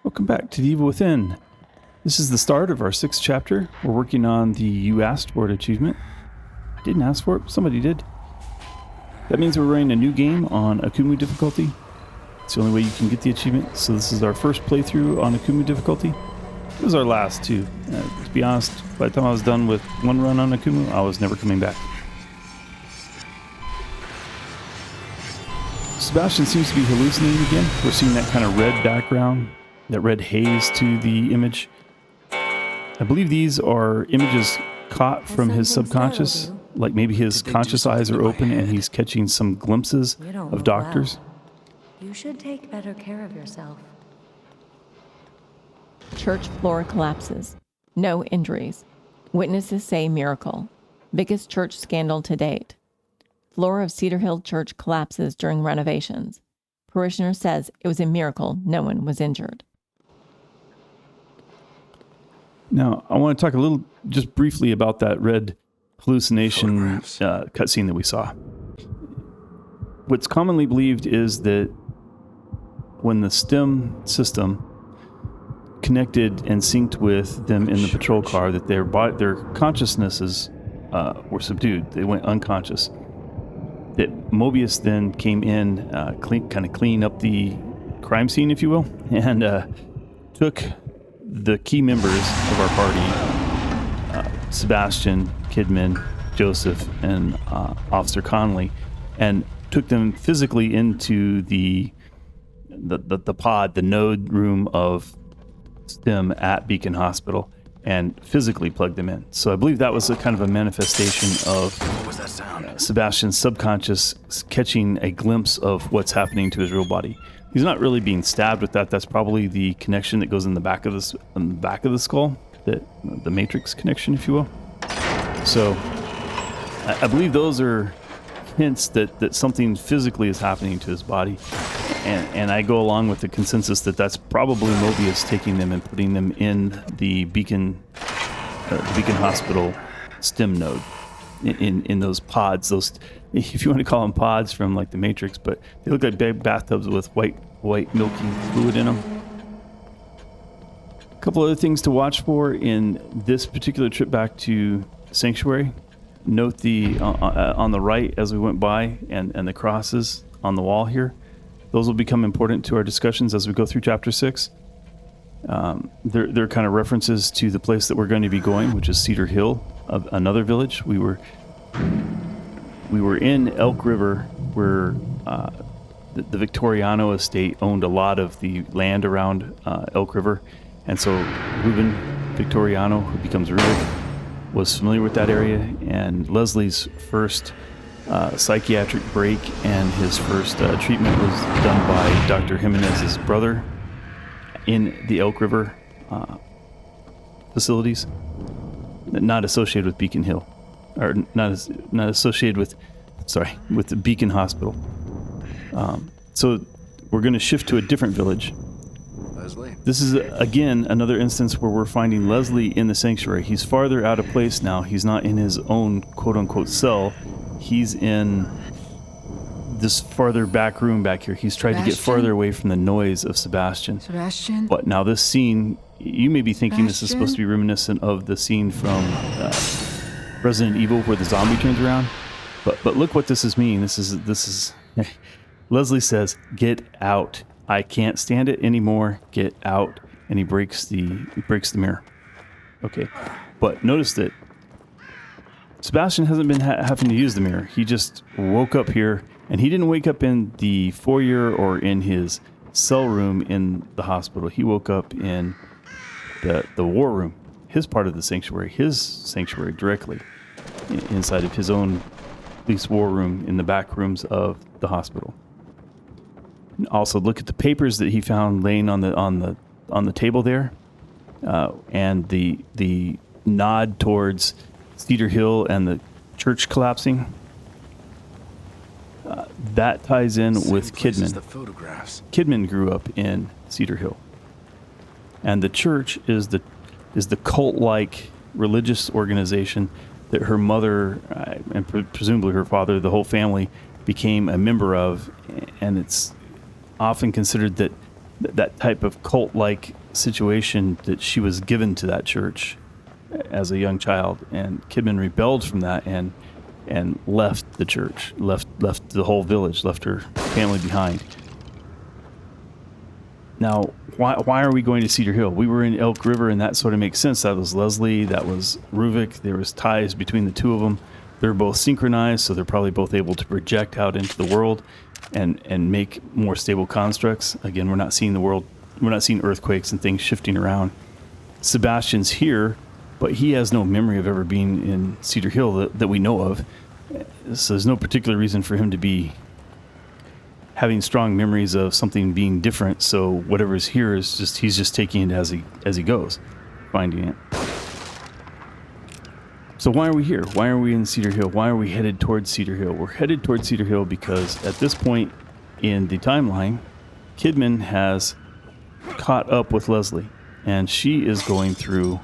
Welcome back to The Evil Within. This is the start of our 6th chapter. We're working on the You Asked For It achievement. I didn't ask for it, somebody did. That means we're running a new game on Akumu difficulty. It's the only way you can get the achievement, so this is our first playthrough on Akumu difficulty. It was our last too. To be honest, by the time I was done with one run on Akumu, I was never coming back. Sebastian seems to be hallucinating again. We're seeing that kind of red background, that red haze to the image. I believe these are images caught from his subconscious, like maybe his conscious eyes are open and he's catching some glimpses of doctors. You should take better care of yourself. Church floor collapses. No injuries. Witnesses say miracle. Biggest church scandal to date. Floor of Cedar Hill Church collapses during renovations. Parishioner says it was a miracle no one was injured. Now, I want to talk a little, just briefly, about that red hallucination cutscene that we saw. What's commonly believed is that when the STEM system connected and synced with them in the patrol car, that their consciousnesses were subdued. They went unconscious. That Mobius then came in, kind of cleaned up the crime scene, if you will, and took the key members of our party, Sebastian, Kidman, Joseph, and Officer Connolly, and took them physically into the pod, the node room of STEM at Beacon Hospital, and physically plugged them in. So I believe that was a kind of a manifestation of Sebastian's subconscious catching a glimpse of what's happening to his real body. He's not really being stabbed with that. That's probably the connection that goes in the back of the skull, the matrix connection, if you will. So I believe those are hints that something physically is happening to his body. And I go along with the consensus that that's probably Mobius taking them and putting them in the Beacon Hospital STEM node, in those pods. Those, if you want to call them pods from like the Matrix, but they look like big bathtubs with white milky fluid in them. A couple other things to watch for in this particular trip back to Sanctuary. Note the on the right as we went by and the crosses on the wall here. Those will become important to our discussions as we go through Chapter 6. They're kind of references to the place that we're going to be going, which is Cedar Hill, another village. We were in Elk River, where the Victoriano estate owned a lot of the land around Elk River. And so Ruben Victoriano, who becomes Ruvik, was familiar with that area. And Leslie's first psychiatric break and his first treatment was done by Dr. Jimenez's brother in the Elk River facilities, not associated with Beacon Hill, or not associated with the Beacon Hospital. So we're going to shift to a different village. Leslie. This is again another instance where we're finding Leslie in the sanctuary. He's farther out of place now. He's not in his own quote-unquote cell. He's in this farther back room back here. He's tried to get farther away from the noise of Sebastian. But now this scene, you may be thinking this is supposed to be reminiscent of the scene from Resident Evil where the zombie turns around. But look what this is meaning. This is Leslie says, "Get out. I can't stand it anymore. Get out." And he breaks the mirror. Okay. But notice that Sebastian hasn't been having to use the mirror. He just woke up here, and he didn't wake up in the foyer or in his cell room in the hospital. He woke up in the war room, his part of the sanctuary, directly inside of his own police war room in the back rooms of the hospital. Also, look at the papers that he found laying on the table there, and the nod towards Cedar Hill and the church collapsing. That ties in with Kidman. Kidman grew up in Cedar Hill, and the church is the cult-like religious organization that her mother and presumably her father, the whole family, became a member of, and it's often considered that that type of cult-like situation that she was given to that church as a young child, and Kidman rebelled from that and left the church, left the whole village, left her family behind. Now, why are we going to Cedar Hill? We were in Elk River, and that sort of makes sense. That was Leslie, that was Ruvik. There was ties between the two of them. They're both synchronized, so they're probably both able to project out into the world and make more stable constructs. Again, we're not seeing the world, we're not seeing earthquakes and things shifting around. Sebastian's here, but he has no memory of ever being in Cedar Hill that we know of. So there's no particular reason for him to be having strong memories of something being different. So whatever's here is just, he's just taking it as he goes, finding it. So why are we here? Why are we in Cedar Hill? Why are we headed towards Cedar Hill? We're headed towards Cedar Hill because at this point in the timeline, Kidman has caught up with Leslie, and she is going through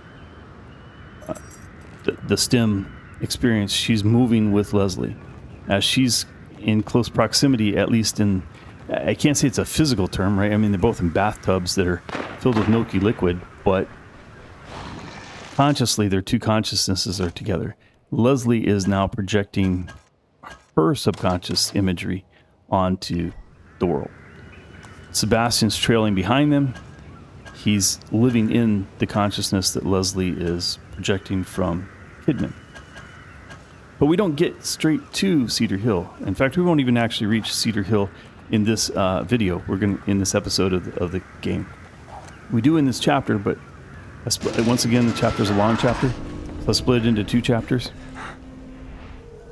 the STEM experience. She's moving with Leslie as she's in close proximity, at least in, I can't say it's a physical term, right? I mean, they're both in bathtubs that are filled with milky liquid, but consciously, their two consciousnesses are together. Leslie is now projecting her subconscious imagery onto the world. Sebastian's trailing behind them. He's living in the consciousness that Leslie is projecting from Kidman. But we don't get straight to Cedar Hill. In fact, we won't even actually reach Cedar Hill in this video. We're going in this episode of the game. We do in this chapter, but once again, the chapter is a long chapter. So I split it into two chapters,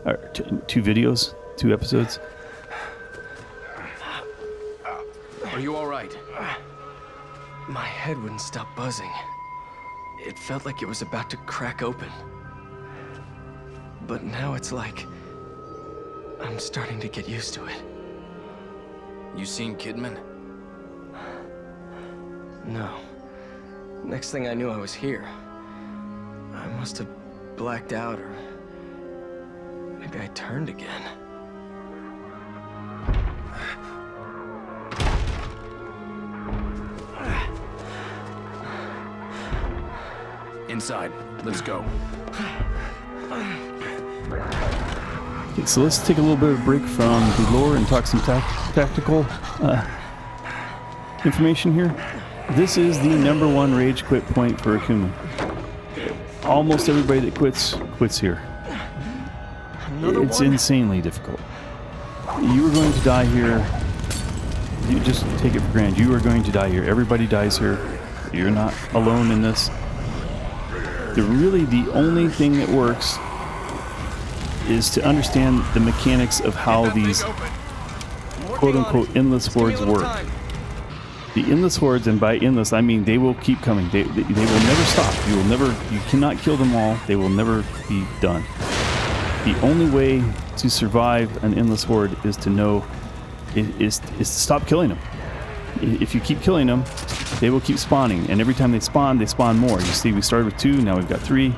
or two videos, two episodes. Are you all right? My head wouldn't stop buzzing. It felt like it was about to crack open. But now it's like I'm starting to get used to it. You seen Kidman? No. Next thing I knew, I was here. I must have blacked out, or maybe I turned again. Inside. Let's go. Okay, so let's take a little bit of a break from the lore and talk some tactical information here. This is the #1 rage quit point for Akumu. Almost everybody that quits here. It's insanely difficult. You are going to die here. You just take it for granted. You are going to die here. Everybody dies here. You're not alone in this. Really, the only thing that works is to understand the mechanics of how these quote-unquote endless hordes work. The endless hordes, and by endless I mean they will keep coming. They will never stop. You cannot kill them all. They will never be done. The only way to survive an endless horde is to know is to stop killing them. If you keep killing them, they will keep spawning, and every time they spawn more. You see, we started with 2, now we've got 3.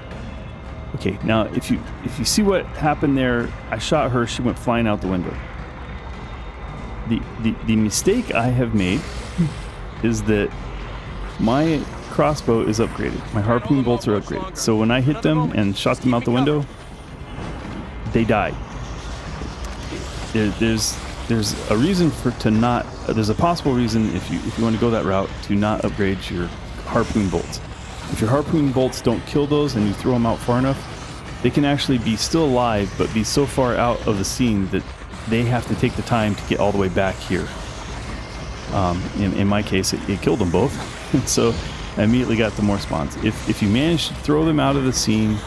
Okay, now if you see what happened there, I shot her, she went flying out the window. The mistake I have made is that my crossbow is upgraded. My harpoon bolts are upgraded. So when I hit them and shot them out the window, they died. There's a reason there's a possible reason if you want to go that route to not upgrade your harpoon bolts. If your harpoon bolts don't kill those and you throw them out far enough, they can actually be still alive but be so far out of the scene that they have to take the time to get all the way back here. In my case, it killed them both, so I immediately got the more spawns. If you manage to throw them out of the scene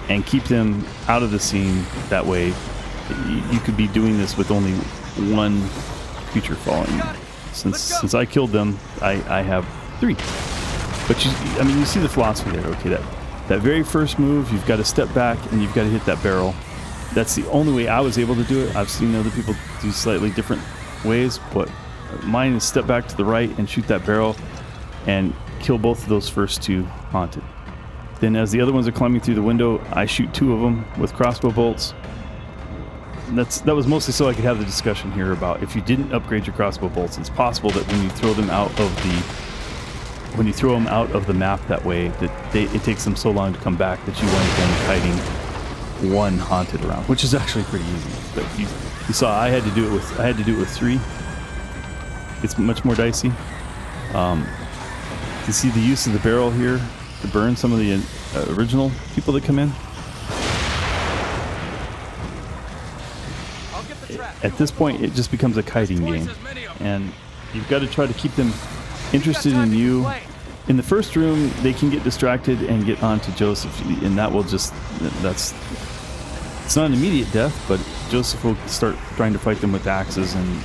and keep them out of the scene that way, you could be doing this with only one creature falling. Since I killed them, I have 3. But you see the philosophy there. Okay, that very first move, you've got to step back and you've got to hit that barrel. That's the only way I was able to do it. I've seen other people do slightly different ways, but mine is step back to the right and shoot that barrel and kill both of those first 2 haunted. Then as the other ones are climbing through the window, I shoot 2 of them with crossbow bolts. that was mostly so I could have the discussion here about if you didn't upgrade your crossbow bolts, it's possible that when you throw them out of the map that way, that it takes them so long to come back that you wind up then kiting one haunted around, which is actually pretty easy. But you saw I had to do it with 3. It's much more dicey. You see the use of the barrel here to burn some of the original people that come in. At this point, it just becomes a kiting game, and you've got to try to keep them interested in you. In the first room, they can get distracted and get onto Joseph, and that will just, it's not an immediate death, but Joseph will start trying to fight them with axes, and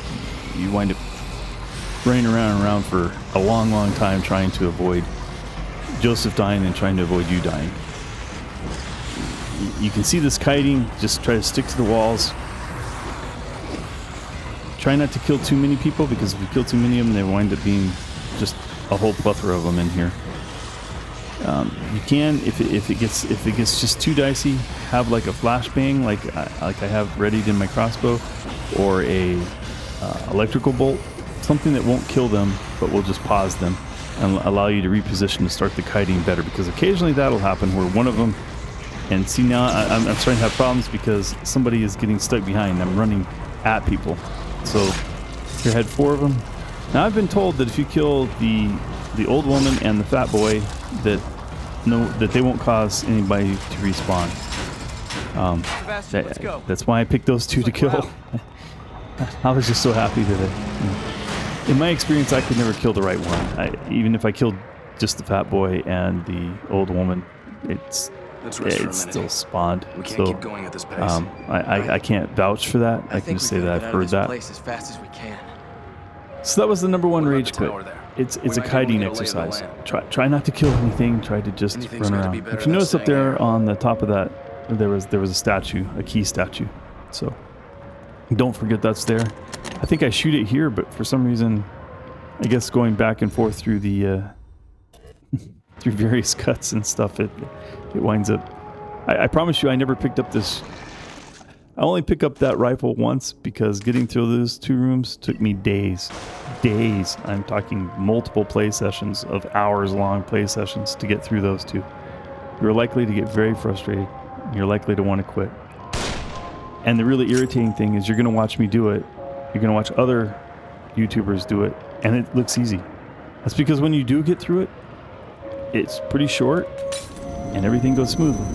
you wind up running around and around for a long, long time trying to avoid Joseph dying and trying to avoid you dying. You can see this kiting, just try to stick to the walls. Try not to kill too many people, because if you kill too many of them, they wind up being just a whole plethora of them in here. You can, if it gets just too dicey, have like a flashbang, like I have readied in my crossbow, or a electrical bolt, something that won't kill them, but will just pause them and allow you to reposition to start the kiting better. Because occasionally that'll happen where one of them, and see now I'm starting to have problems because somebody is getting stuck behind. I'm running at people. So here I had 4 of them. Now I've been told that if you kill the old woman and the fat boy, that they won't cause anybody to respawn. Sebastian, let's go. That's why I picked those 2 to kill. I was just so happy that in my experience, I could never kill the right one. Even if I killed just the fat boy and the old woman, it's still spawned. We can't keep going at this pace. I can't vouch for that. I can just say that I've heard that. As fast as we can. So that was the number 1 rage quit. There. It's a kiting exercise. Try not to kill anything. Try to just Anything's run going to be around. better If you than notice up staying there here. on the top of that, there was a statue, a key statue. So don't forget that's there. I think I shoot it here, but for some reason, I guess going back and forth through the through various cuts and stuff, it winds up. I promise you, I never picked up this. I only pick up that rifle once, because getting through those 2 rooms took me days. I'm talking multiple play sessions of hours-long play sessions to get through those 2. You're likely to get very frustrated. You're likely to want to quit. And the really irritating thing is you're going to watch me do it. You're going to watch other YouTubers do it, and it looks easy. That's because when you do get through it, it's pretty short, and everything goes smoothly.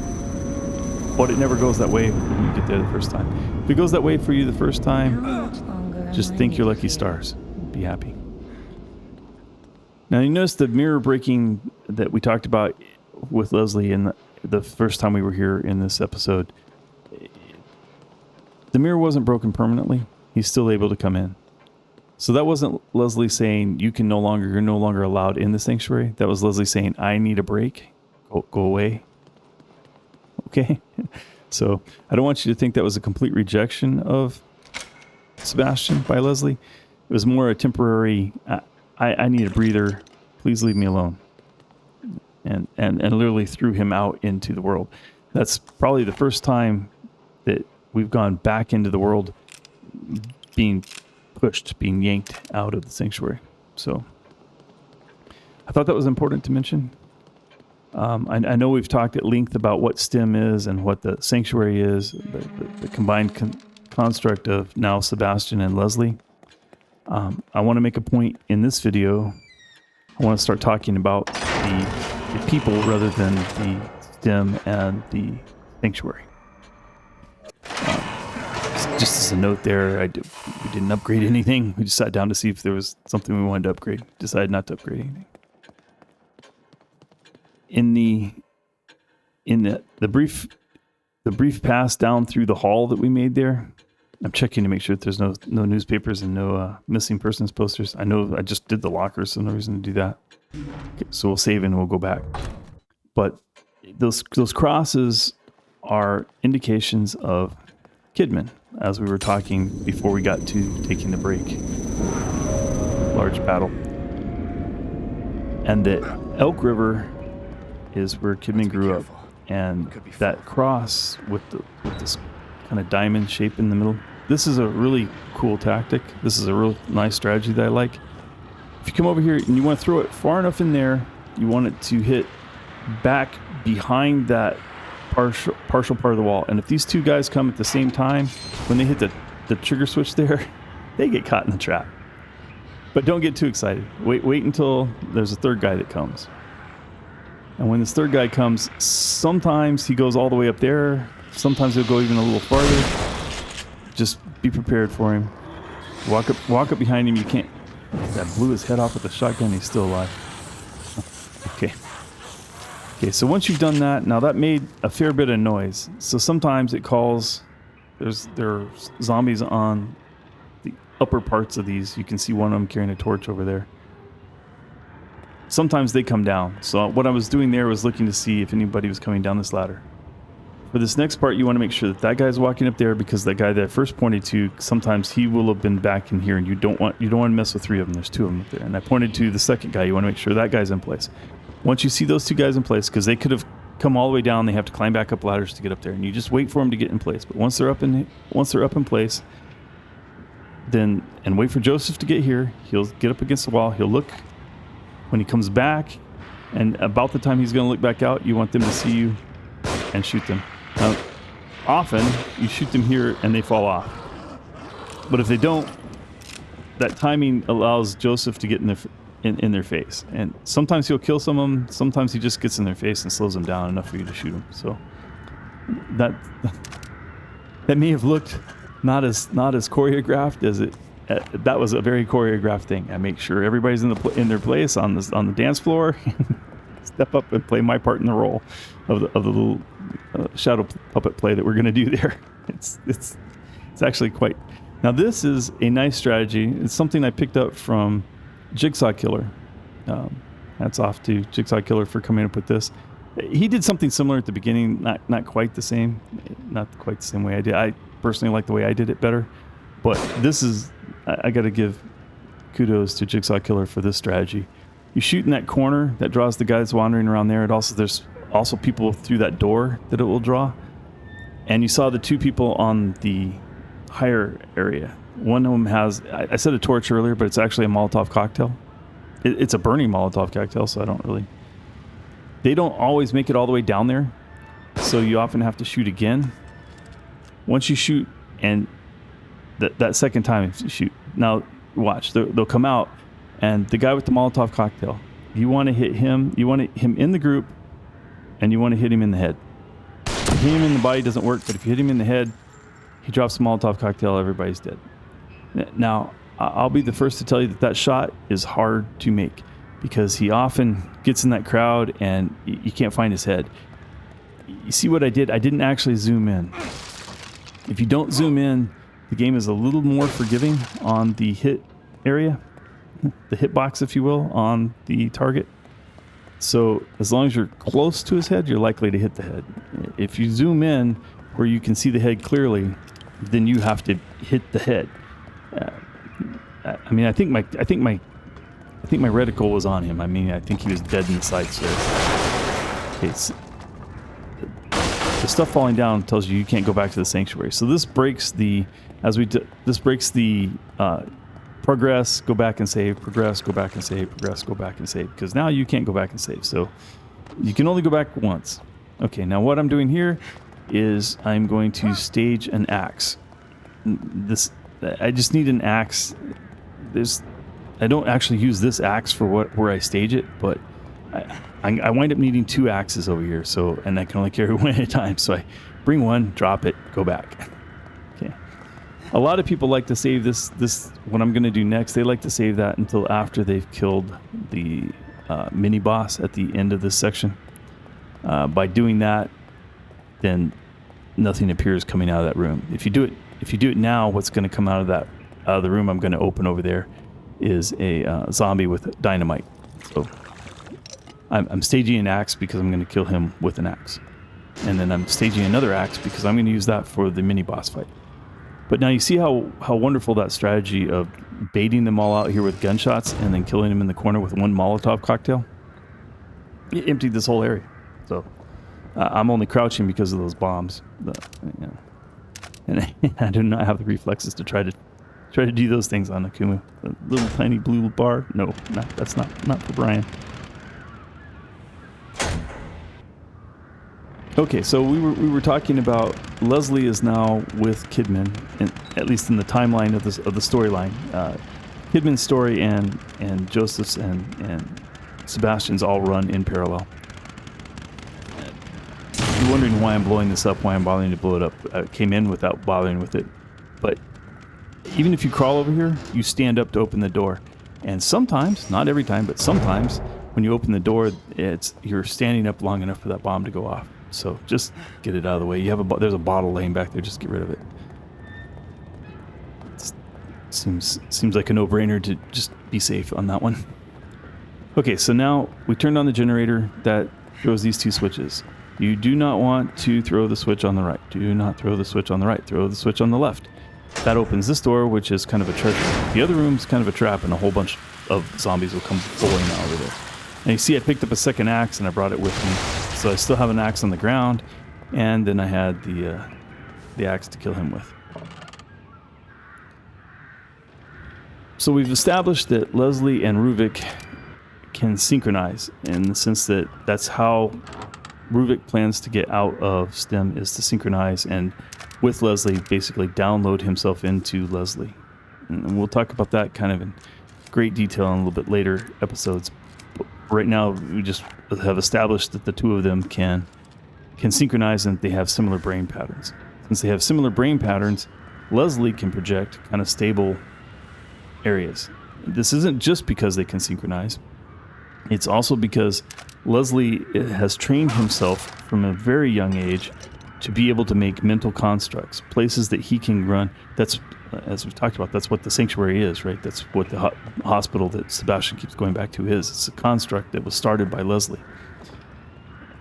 But it never goes that way when you get there the first time. If it goes that way for you the first time, just think you're lucky stars. Be happy. Now you notice the mirror breaking that we talked about with Leslie in the first time we were here in this episode. The mirror wasn't broken permanently. He's still able to come in. So that wasn't Leslie saying you're no longer allowed in the sanctuary. That was Leslie saying, I need a break. Go away. Okay. So I don't want you to think that was a complete rejection of Sebastian by Leslie. It was more a temporary, I need a breather. Please leave me alone. And literally threw him out into the world. That's probably the first time that we've gone back into the world being pushed, being yanked out of the sanctuary. So I thought that was important to mention. I know we've talked at length about what STEM is and what the sanctuary is, the combined construct of now Sebastian and Leslie. I want to make a point in this video. I want to start talking about the people rather than the STEM and the sanctuary. Just as a note there, we didn't upgrade anything. We just sat down to see if there was something we wanted to upgrade. Decided not to upgrade anything. In the brief pass down through the hall that we made there, I'm checking to make sure that there's no newspapers and no missing persons posters. I know I just did the lockers, so no reason to do that. Okay, so we'll save and we'll go back. But those crosses are indications of Kidman, as we were talking before we got to taking the break. Large battle. And the Elk River is where Kidman grew up. And that cross with this kind of diamond shape in the middle. This is a really cool tactic. This is a real nice strategy that I like. If you come over here and you want to throw it far enough in there, you want it to hit back behind that partial part of the wall. And if these two guys come at the same time, when they hit the trigger switch there, they get caught in the trap. But don't get too excited. Wait until there's a third guy that comes. And when this third guy comes, sometimes he goes all the way up there. Sometimes he'll go even a little farther. Just be prepared for him. Walk up behind him. You can't. That blew his head off with a shotgun. He's still alive. Okay. Okay, so once you've done that, now that made a fair bit of noise. So sometimes it calls, there are zombies on the upper parts of these. You can see one of them carrying a torch over there. Sometimes they come down. So what I was doing there was looking to see if anybody was coming down this ladder. For this next part, you want to make sure that guy's walking up there, because that guy that I first pointed to, sometimes he will have been back in here, and you don't want to mess with 3 of them. There's 2 of them up there. And I pointed to the second guy. You want to make sure that guy's in place. Once you see those 2 guys in place, because they could have come all the way down, they have to climb back up ladders to get up there, and you just wait for them to get in place. But once they're up in place, then and wait for Joseph to get here. He'll get up against the wall. He'll look. When he comes back, and about the time he's going to look back out, you want them to see you and shoot them. Now, often you shoot them here and they fall off. But if they don't, that timing allows Joseph to get in their face. And sometimes he'll kill some of them. Sometimes he just gets in their face and slows them down enough for you to shoot them. So that may have looked not as choreographed as it. That was a very choreographed thing. I make sure everybody's in their place on the dance floor. Step up and play my part in the role of the little shadow puppet play that we're going to do there. It's actually quite. Now this is a nice strategy. It's something I picked up from Jigsaw Killer. Hats off to Jigsaw Killer for coming up with this. He did something similar at the beginning, not quite the same way I did. I personally like the way I did it better, but this is. I got to give kudos to Jigsaw Killer for this strategy. You shoot in that corner, that draws the guys wandering around there. There's also people through that door that it will draw. And you saw the 2 people on the higher area. One of them has, I said a torch earlier, but it's actually a Molotov cocktail. It's a burning Molotov cocktail, so they don't always make it all the way down there. So you often have to shoot again. Once you shoot, and that second time you shoot, now watch, they'll come out, and the guy with the Molotov cocktail, you want to hit him, you want him in the group, and you want to hit him in the head. Hitting him in the body doesn't work, but if you hit him in the head, he drops the Molotov cocktail, everybody's dead. Now, I'll be the first to tell you that shot is hard to make, because he often gets in that crowd and you can't find his head. You see what I did? I didn't actually zoom in. If you don't zoom in, the game is a little more forgiving on the hit area, the hitbox, if you will, on the target. So as long as you're close to his head, you're likely to hit the head. If you zoom in where you can see the head clearly, then you have to hit the head. I think my reticle was on him. I think he was dead in the sights there. The stuff falling down tells you can't go back to the sanctuary. So this breaks the progress, go back and save, progress, go back and save, progress, go back and save. Because now you can't go back and save. So you can only go back once. Okay, now what I'm doing here is I'm going to stage an axe. I just need an axe. I don't actually use this axe for where I stage it, but I wind up needing 2 axes over here. So, and I can only carry one at a time. So I bring one, drop it, go back. Okay. A lot of people like to save this. What I'm going to do next, they like to save that until after they've killed the mini boss at the end of this section. By doing that, then nothing appears coming out of that room. If you do it now, what's going to come out of the room I'm going to open over there is a zombie with dynamite. So I'm staging an axe because I'm going to kill him with an axe. And then I'm staging another axe because I'm going to use that for the mini boss fight. But now you see how wonderful that strategy of baiting them all out here with gunshots and then killing them in the corner with one Molotov cocktail? It emptied this whole area. So I'm only crouching because of those bombs. And I do not have the reflexes to try to do those things on Akumu. The little tiny blue bar, no, that's not for Brian. Okay, so we were talking about Leslie is now with Kidman, at least in the timeline of the storyline. Kidman's story and Joseph's and Sebastian's all run in parallel. You're wondering why I'm blowing this up, why I'm bothering to blow it up. I came in without bothering with it. But even if you crawl over here, you stand up to open the door. And sometimes, not every time, but sometimes when you open the door, you're standing up long enough for that bomb to go off. So just get it out of the way. There's a bottle laying back there. Just get rid of it. Seems like a no-brainer to just be safe on that one. Okay, so now we turned on the generator that throws these two switches. You do not want to throw the switch on the right. Do not throw the switch on the right. Throw the switch on the left. That opens this door, which is kind of a treasure. The other room's kind of a trap, and a whole bunch of zombies will come pouring out over there. And you see I picked up a second axe, and I brought it with me. So I still have an axe on the ground, and then I had the axe to kill him with. So we've established that Leslie and Ruvik can synchronize in the sense that that's how Ruvik plans to get out of STEM, is to synchronize and with Leslie basically download himself into Leslie. And we'll talk about that kind of in great detail in a little bit later episodes. But right now we just have established that the two of them can synchronize and they have similar brain patterns. Since they have similar brain patterns, Leslie can project kind of stable areas. This isn't just because they can synchronize. It's also because Leslie has trained himself from a very young age to be able to make mental constructs, places that he can run. That's, as we've talked about, that's what the sanctuary is, right? That's what the hospital that Sebastian keeps going back to is. It's a construct that was started by Leslie.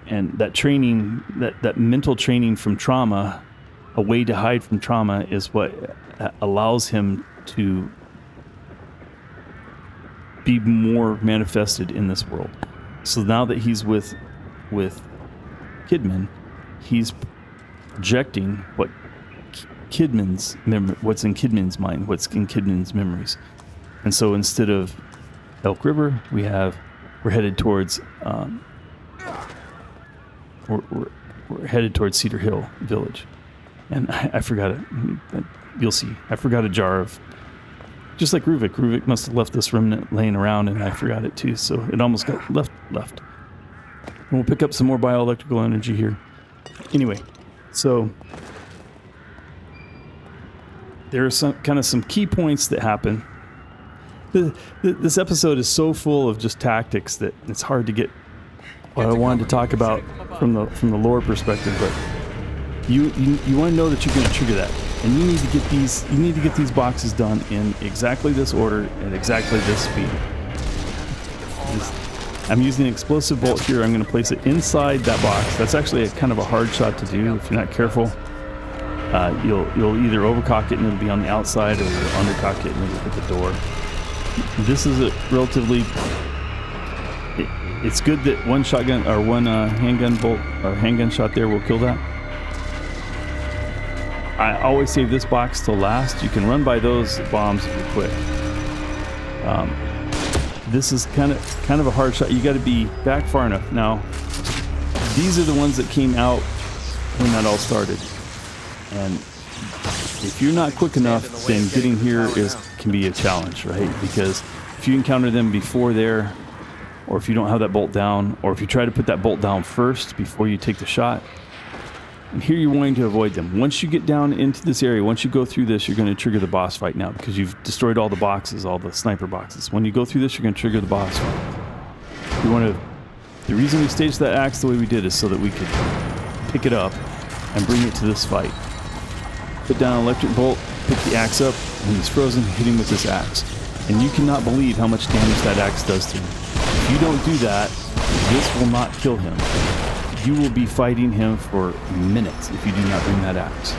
And that training, that mental training from trauma, a way to hide from trauma, is what allows him to be more manifested in this world. So now that he's with Kidman, he's projecting what's in Kidman's mind, what's in Kidman's memories. And so instead of Elk River, we're headed towards we're headed towards Cedar Hill Village. And I forgot it. You'll see. I forgot a jar of, just like Ruvik. Ruvik must have left this remnant laying around, and I forgot it too. So it almost got left. And we'll pick up some more bioelectrical energy here. Anyway, so there are some key points that happen. This episode is so full of just tactics that it's hard to get what I wanted to talk about from the lore perspective. But you want to know that you're going to trigger that. And you need to get these boxes done in exactly this order at exactly this speed. I'm using an explosive bolt here. I'm going to place it inside that box. That's actually a kind of a hard shot to do if you're not careful. You'll either overcock it and it'll be on the outside, or you'll undercock it and it'll hit the door. This is a relatively. It's good that one shotgun or one handgun bolt or handgun shot there will kill that. I always save this box till last. You can run by those bombs if you're quick. This is kind of a hard shot. You got to be back far enough. Now, these are the ones that came out when that all started. And if you're not quick enough, then getting here can be a challenge, right? Because if you encounter them before there, or if you don't have that bolt down, or if you try to put that bolt down first before you take the shot, and here you're wanting to avoid them. Once you get down into this area, once you go through this, you're going to trigger the boss fight now because you've destroyed all the boxes, all the sniper boxes. When you go through this, you're going to trigger the boss fight. The reason we staged that axe the way we did is so that we could pick it up and bring it to this fight. Put down an electric bolt, pick the axe up, and he's frozen, hit him with this axe. And you cannot believe how much damage that axe does to him. If you don't do that, this will not kill him. You will be fighting him for minutes if you do not bring that axe.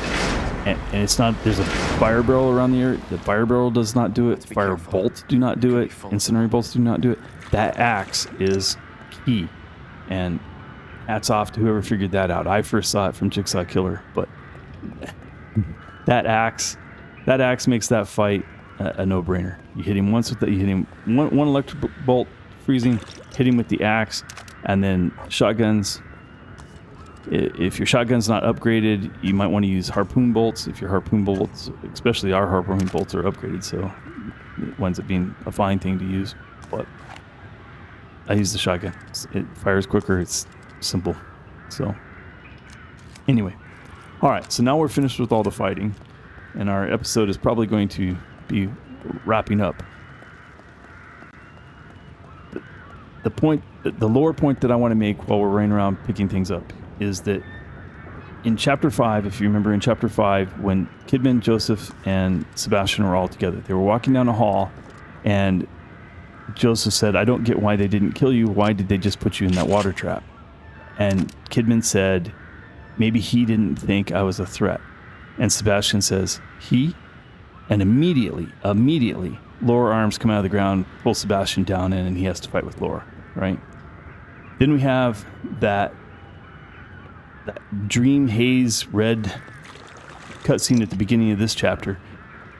And it's not, there's a fire barrel around the area. The fire barrel does not do it. Fire bolts do not do it. Incinerate bolts do not do it. That axe is key. And hats off to whoever figured that out. I first saw it from Jigsaw Killer, but that axe makes that fight a no-brainer. You hit him once with that. You hit him one electric bolt freezing. Hit him with the axe, and then shotguns. If your shotgun's not upgraded, you might want to use harpoon bolts. If your harpoon bolts, especially our harpoon bolts, are upgraded, so it winds up being a fine thing to use. But I use the shotgun. It fires quicker. It's simple. So anyway, all right. So now we're finished with all the fighting, and our episode is probably going to be wrapping up. The lower point that I want to make while we're running around picking things up is that in Chapter 5, if you remember in Chapter 5, when Kidman, Joseph, and Sebastian were all together, they were walking down a hall, and Joseph said, "I don't get why they didn't kill you. Why did they just put you in that water trap?" And Kidman said, "Maybe he didn't think I was a threat." And Sebastian says, "He?" And immediately, Laura arms come out of the ground, pull Sebastian down in, and he has to fight with Laura, right? Then we have that dream haze red cutscene at the beginning of this chapter,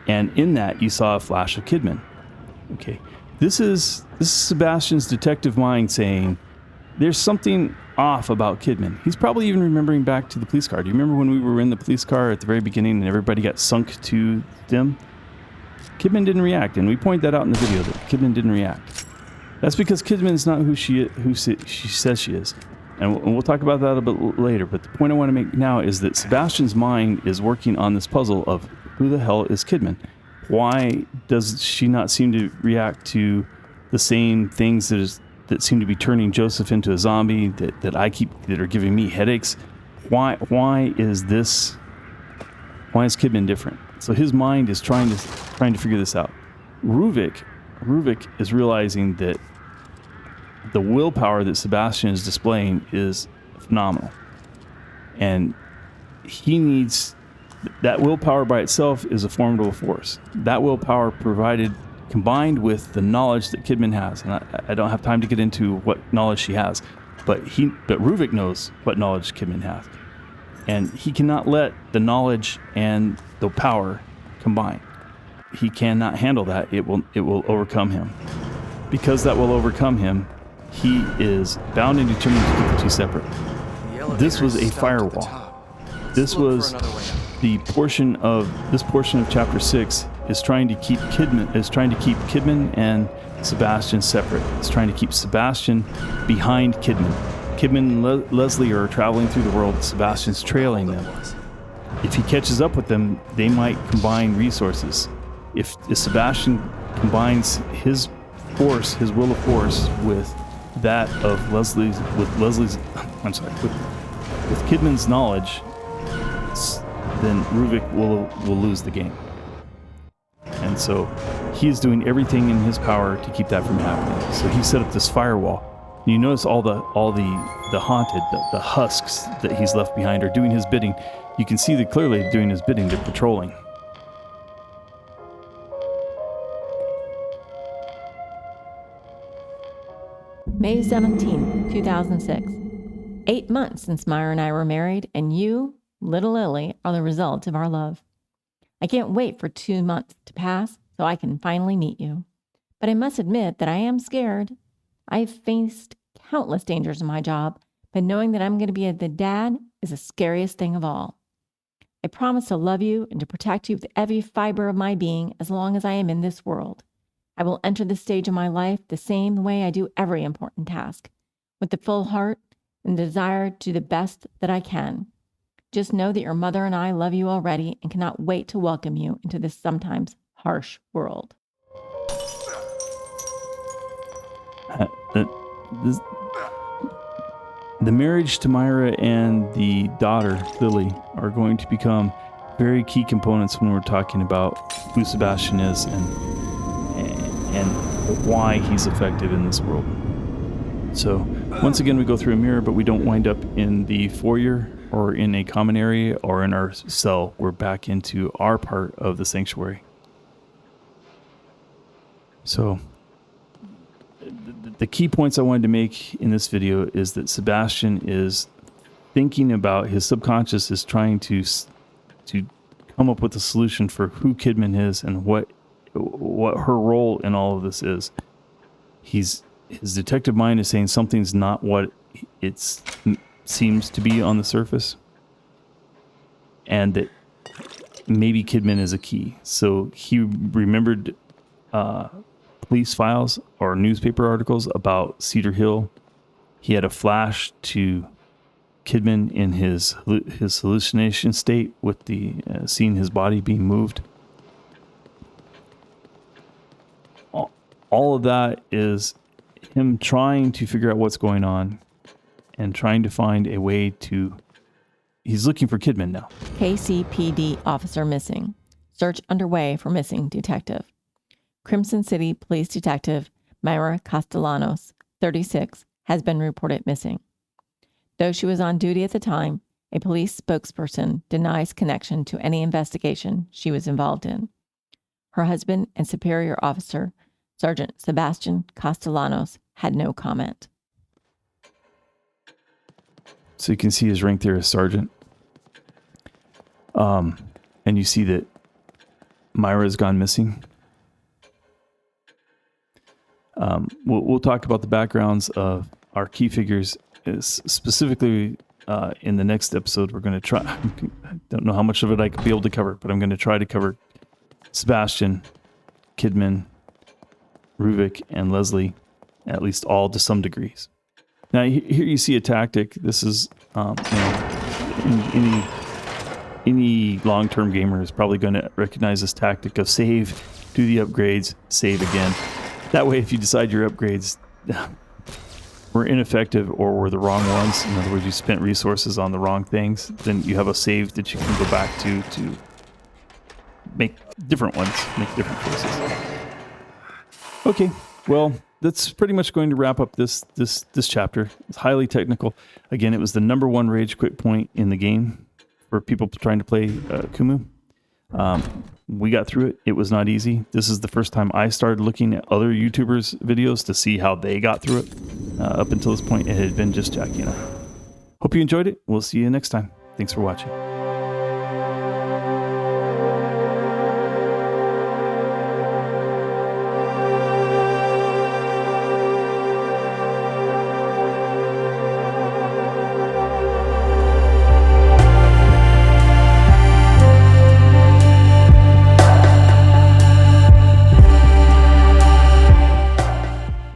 and in that you saw a flash of Kidman. Okay, this is Sebastian's detective mind saying there's something off about Kidman. He's probably even remembering back to the police car. Do you remember when we were in the police car at the very beginning and everybody got sunk to them? Kidman didn't react, and we point that out in the video that Kidman didn't react. That's because Kidman is not who she says she is. And we'll talk about that a bit later, but the point I want to make now is that Sebastian's mind is working on this puzzle of who the hell is Kidman? Why does she not seem to react to the same things that seem to be turning Joseph into a zombie, that are giving me headaches? Why is Kidman different? So his mind is trying to figure this out. Ruvik is realizing that the willpower that Sebastian is displaying is phenomenal. And he needs that willpower by itself is a formidable force. That willpower combined with the knowledge that Kidman has. And I don't have time to get into what knowledge she has, but Ruvik knows what knowledge Kidman has. And he cannot let the knowledge and the power combine. He cannot handle that. It will overcome him. Because that will overcome him, he is bound and determined to keep the two separate. This was a firewall. This was this portion of chapter 6 is trying to keep Kidman and Sebastian separate. It's trying to keep Sebastian behind Kidman. Kidman and Leslie are traveling through the world. Sebastian's trailing them. If he catches up with them, they might combine resources. If Sebastian combines his force, his will of force, with that of with Kidman's knowledge, then Ruvik will lose the game. And so he is doing everything in his power to keep that from happening. So he set up this firewall. And you notice all the haunted, the husks that he's left behind are doing his bidding. You can see that clearly doing his bidding. They're patrolling. May 17, 2006. 8 months since Myra and I were married, and you, little Lily, are the result of our love. I can't wait for 2 months to pass so I can finally meet you. But I must admit that I am scared. I've faced countless dangers in my job, but knowing that I'm going to be the dad is the scariest thing of all. I promise to love you and to protect you with every fiber of my being as long as I am in this world. I will enter this stage of my life the same way I do every important task, with the full heart and desire to do the best that I can. Just know that your mother and I love you already and cannot wait to welcome you into this sometimes harsh world. The marriage to Myra and the daughter, Lily, are going to become very key components when we're talking about who Sebastian is and why he's effective in this world. So, once again, we go through a mirror, but we don't wind up in the foyer or in a common area or in our cell. We're back into our part of the sanctuary. So, the key points I wanted to make in this video is that Sebastian is thinking about his subconscious is trying to come up with a solution for who Kidman is and what her role in all of this is. His detective mind is saying something's not what it seems to be on the surface, and that maybe Kidman is a key. So he remembered police files or newspaper articles about Cedar Hill. He had a flash to Kidman in his hallucination state with the seeing his body being moved. All of that is him trying to figure out what's going on and trying to find a way to... He's looking for Kidman now. KCPD officer missing. Search underway for missing detective. Crimson City Police Detective Myra Castellanos, 36, has been reported missing. Though she was on duty at the time, a police spokesperson denies connection to any investigation she was involved in. Her husband and superior officer, Sergeant Sebastian Castellanos, had no comment. So you can see his rank there as sergeant. And you see that Myra's gone missing. We'll talk about the backgrounds of our key figures, specifically in the next episode. We're going to try. I don't know how much of it I could be able to cover, but I'm going to try to cover Sebastian, Kidman, Ruvik, and Leslie, at least all to some degrees. Now here you see a tactic. This is any long-term gamer is probably going to recognize this tactic of save, do the upgrades, save again. That way, if you decide your upgrades were ineffective or were the wrong ones, in other words, you spent resources on the wrong things, then you have a save that you can go back to make different ones, make different choices. Okay, well, that's pretty much going to wrap up this chapter. It's highly technical. Again, it was the number one rage quit point in the game for people trying to play Akumu. We got through it. It was not easy. This is the first time I started looking at other YouTubers' videos to see how they got through it. Up until this point, it had been just Jackie and I. Hope you enjoyed it. We'll see you next time. Thanks for watching.